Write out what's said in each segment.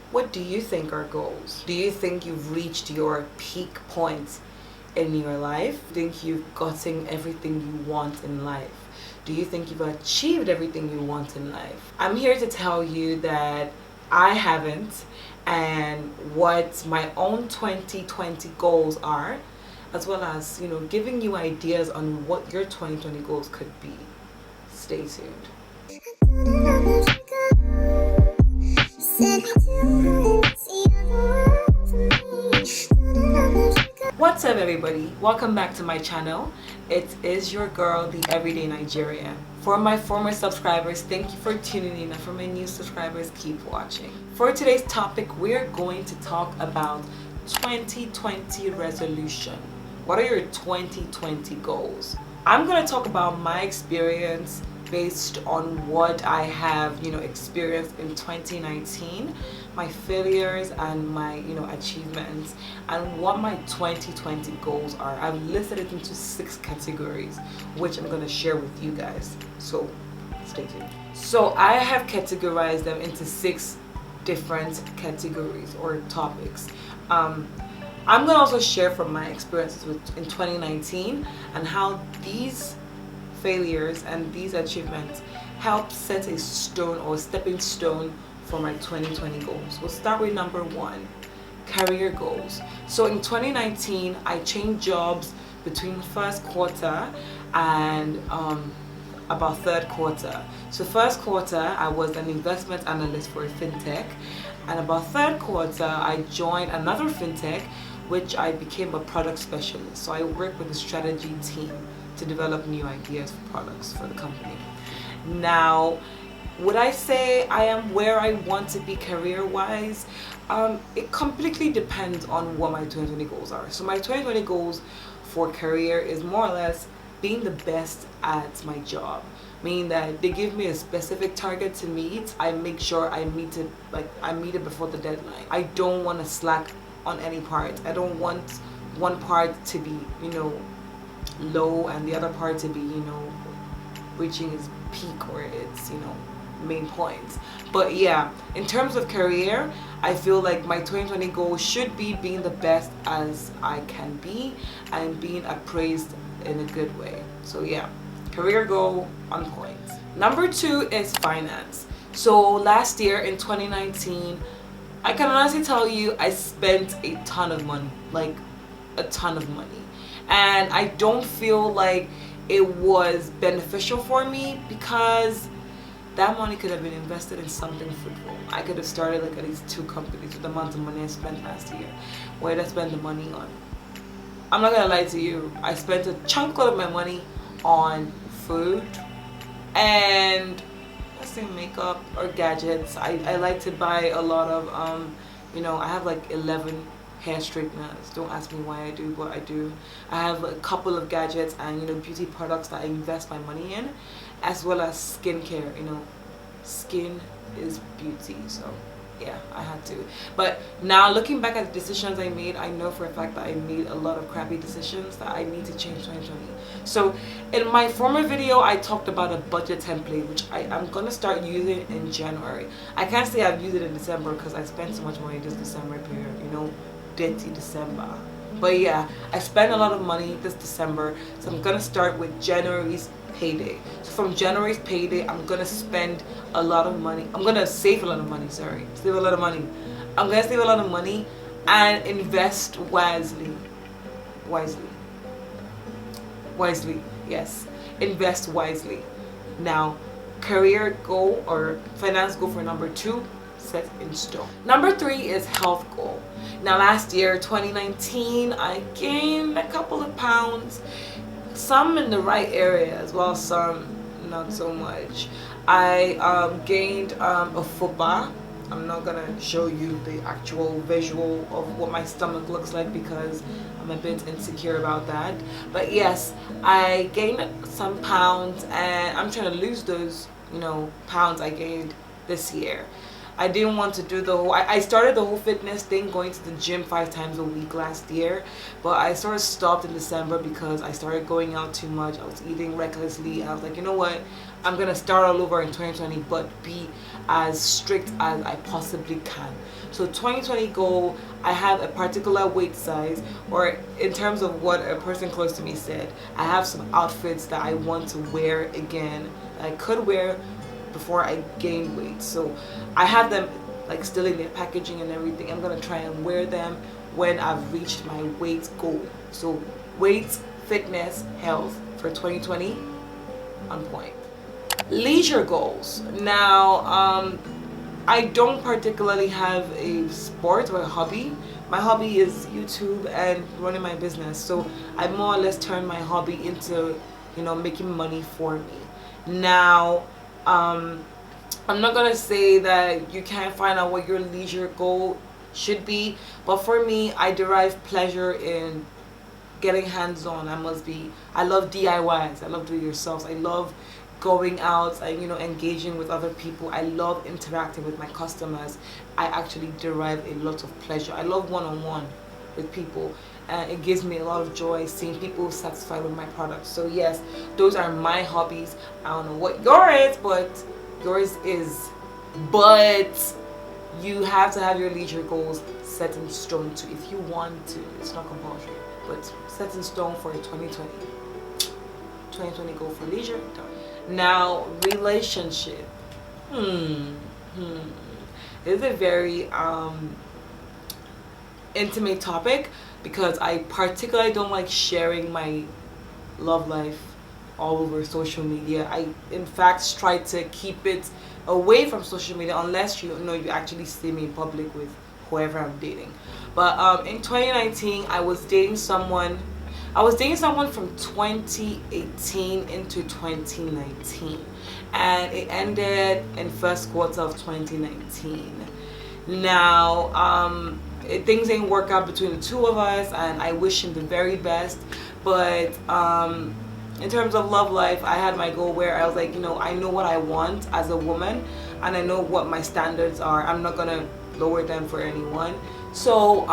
What do you think are goals? Do you think you've reached your peak point in your life? Do you think you've gotten everything you want in life? Do you think you've achieved everything you want in life? I'm here to tell you that I haven't, and what my own 2020 goals are, as well as, giving you ideas on what your 2020 goals could be. Stay tuned. What's up, everybody? Welcome back to my channel. It is your girl, the Everyday Nigerian. For my former subscribers, thank you for tuning in, and for my new subscribers, keep watching. For today's topic, we're going to talk about 2020 resolution. What are your 2020 goals? I'm going to talk about my experience based on what I have, experienced in 2019, my failures and my, achievements, and what my 2020 goals are. I've listed it into 6 categories, which I'm going to share with you guys. So stay tuned. So I have categorized them into 6 different categories or topics. I'm going to also share from my experiences in 2019 and how these failures and these achievements help set a stone or stepping stone for my 2020 goals. We'll start with number 1, career goals. So in 2019, I changed jobs between first quarter and about third quarter. So first quarter, I was an investment analyst for a fintech, and about third quarter, I joined another fintech, which I became a product specialist. So I work with the strategy team to develop new ideas for products for the company. Now, would I say I am where I want to be career-wise? It completely depends on what my 2020 goals are. So my 2020 goals for career is more or less being the best at my job, meaning that they give me a specific target to meet. I make sure I meet it before the deadline. I don't want to slack on any part. I don't want one part to be, low and the other part to be, reaching its peak or its, main points. But yeah, in terms of career, I feel like my 2020 goal should be being the best as I can be and being appraised in a good way. So yeah, career goal on point. Number 2 is finance. So last year in 2019, I can honestly tell you I spent a ton of money, like a ton of money. And I don't feel like it was beneficial for me, because that money could have been invested in something fruitful. I could have started like at least 2 companies with the amount of money I spent last year. What did I spend the money on? I'm not gonna lie to you. I spent a chunk of my money on food and let's say makeup or gadgets. I like to buy a lot of I have like 11 hair straighteners. Don't ask me why I do, but I do. I have a couple of gadgets and beauty products that I invest my money in, as well as skincare. Skin is beauty, so yeah, I had to. But now looking back at the decisions I made, I know for a fact that I made a lot of crappy decisions that I need to change 2020. So in my former video, I talked about a budget template, which I'm gonna start using in January. I can't say I've used it in December because I spent so much money this December period, dirty December. But yeah, I spent a lot of money this December, so I'm gonna start with January's payday. So from January's payday, I'm gonna spend a lot of money. I'm gonna save a lot of money, save a lot of money. I'm gonna save a lot of money and invest wisely. Wisely, yes. Invest wisely. Now, career goal or finance goal for number 2, set in stone. Number 3 is health goal. Now last year, 2019, I gained a couple of pounds, some in the right area as well, some not so much. I gained a fupa. I'm not gonna show you the actual visual of what my stomach looks like because I'm a bit insecure about that. But yes, I gained some pounds and I'm trying to lose those, pounds I gained this year. I didn't want to do the whole, I started the whole fitness thing, going to the gym 5 times a week last year, but I sort of stopped in December because I started going out too much. I was eating recklessly. I was like, you know what, I'm gonna start all over in 2020, but be as strict as I possibly can. So 2020 goal, I have a particular weight size, or in terms of what a person close to me said, I have some outfits that I want to wear again that I could wear before I gained weight. So I have them like still in their packaging and everything. I'm gonna try and wear them when I've reached my weight goal. So weight, fitness, health for 2020 on point. Leisure goals. Now, I don't particularly have a sport or a hobby. My hobby is YouTube and running my business. So I more or less turn my hobby into, making money for me. Now, I'm not gonna say that you can't find out what your leisure goal should be, but for me, I derive pleasure in getting hands-on. I love DIYs. I love do-it-yourselves. I love going out and engaging with other people. I love interacting with my customers. I actually derive a lot of pleasure. I love one-on-one with people, and it gives me a lot of joy seeing people satisfied with my products. So yes, those are my hobbies. I don't know what yours is, but you have to have your leisure goals set in stone too. If you want to, it's not compulsory, but set in stone for 2020. 2020 goal for leisure, done. Now, relationship. It's a very intimate topic because I particularly don't like sharing my love life all over social media. I in fact try to keep it away from social media unless you actually see me in public with whoever I'm dating. But in 2019 I was dating someone from 2018 into 2019, and it ended in first quarter of 2019. Now things didn't work out between the two of us, and I wish him the very best, but in terms of love life, I had my goal where I was like, I know what I want as a woman, and I know what my standards are. I'm not gonna lower them for anyone. So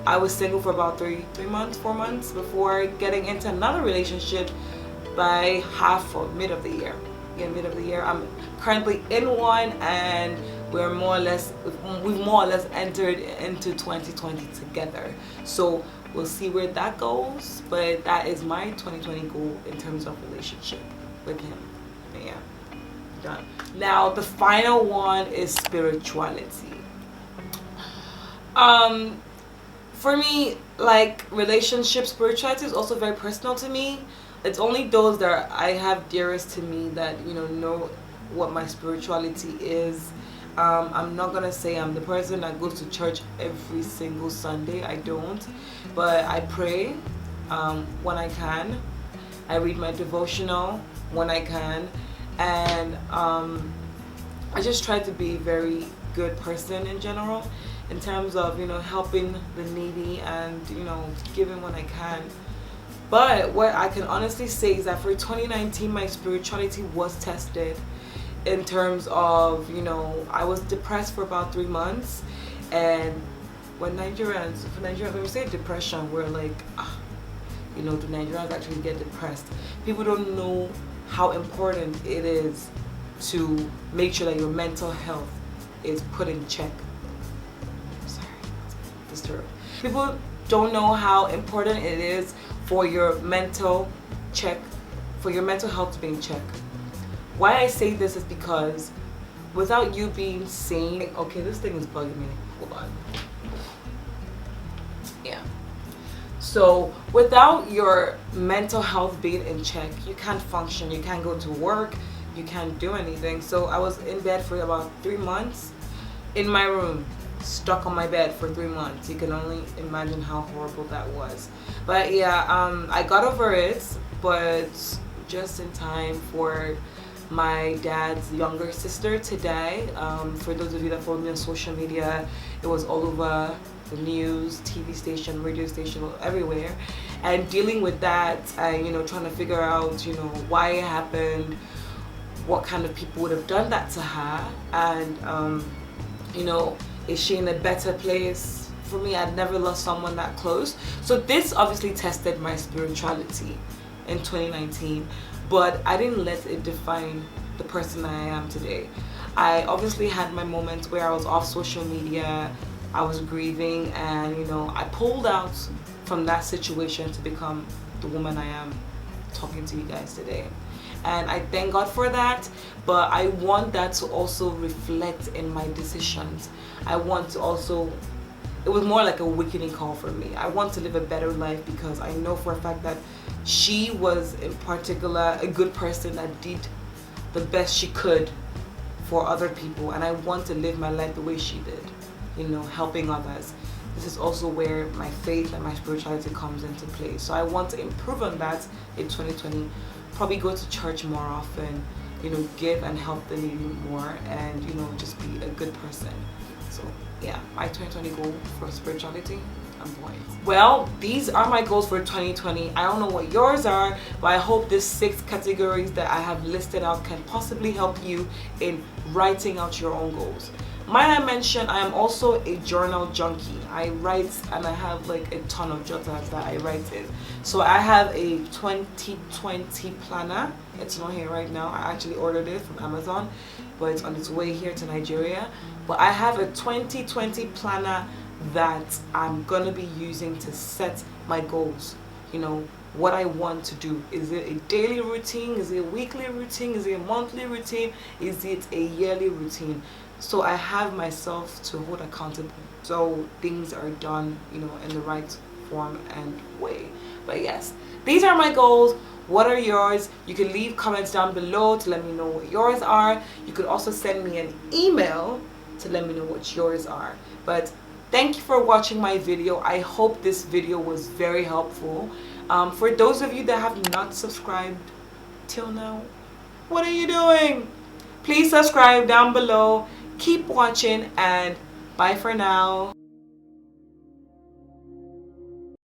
I was single for about 4 months before getting into another relationship by mid of the year. Yeah, mid of the year. I'm currently in one, and we've more or less entered into 2020 together. So we'll see where that goes, but that is my 2020 goal in terms of relationship with him. Yeah, done. Now the final one is spirituality. For me, like relationship, spirituality is also very personal to me. It's only those that I have dearest to me that know what my spirituality is. I'm not gonna say I'm the person that goes to church every single Sunday. I don't, but I pray when I can. I read my devotional when I can, and I just try to be a very good person in general, in terms of helping the needy and giving when I can. But what I can honestly say is that for 2019 my spirituality was tested, in terms of I was depressed for about 3 months, and when we say depression, we're like, do Nigerians actually get depressed? People don't know how important it is to make sure that your mental health is put in check. People don't know how important it is for your mental health to be in check. Why I say this is because without you being sane, okay, this thing is bugging me. Hold on. Yeah. So without your mental health being in check, you can't function, you can't go to work, you can't do anything. So I was in bed for about 3 months, in my room, stuck on my bed for 3 months. You can only imagine how horrible that was. But yeah, I got over it, but just in time for my dad's younger sister to die. For those of you that follow me on social media, it was all over the news, TV station, radio station, everywhere. And dealing with that, and trying to figure out why it happened, what kind of people would have done that to her, and is she in a better place? For me, I'd never lost someone that close. So this obviously tested my spirituality in 2019. but I didn't let it define the person I am today. I obviously had my moments where I was off social media, I was grieving, and I pulled out from that situation to become the woman I am talking to you guys today. And I thank God for that, but I want that to also reflect in my decisions. I want to also, it was more like a awakening call for me. I want to live a better life because I know for a fact that she was in particular a good person that did the best she could for other people, and I want to live my life the way she did, helping others. This is also where my faith and my spirituality comes into play. So I want to improve on that in 2020. Probably go to church more often, give and help the needy more, and just be a good person. So yeah, my 2020 goal for spirituality, I'm going. Well, these are my goals for 2020. I don't know what yours are, but I hope these 6 categories that I have listed out can possibly help you in writing out your own goals. Might I mention, I am also a journal junkie. I write, and I have like a ton of journals that I write in. So I have a 2020 planner. It's not here right now. I actually ordered it from Amazon, but it's on its way here to Nigeria. But I have a 2020 planner that I'm gonna be using to set my goals. What I want to do. Is it a daily routine? Is it a weekly routine? Is it a monthly routine? Is it a yearly routine? So I have myself to hold accountable, so things are done in the right form and way. But yes, these are my goals. What are yours? You can leave comments down below to let me know what yours are. You could also send me an email to let me know what yours are. But thank you for watching my video. I hope this video was very helpful. For those of you that have not subscribed till now, what are you doing? Please subscribe down below. Keep watching, and bye for now.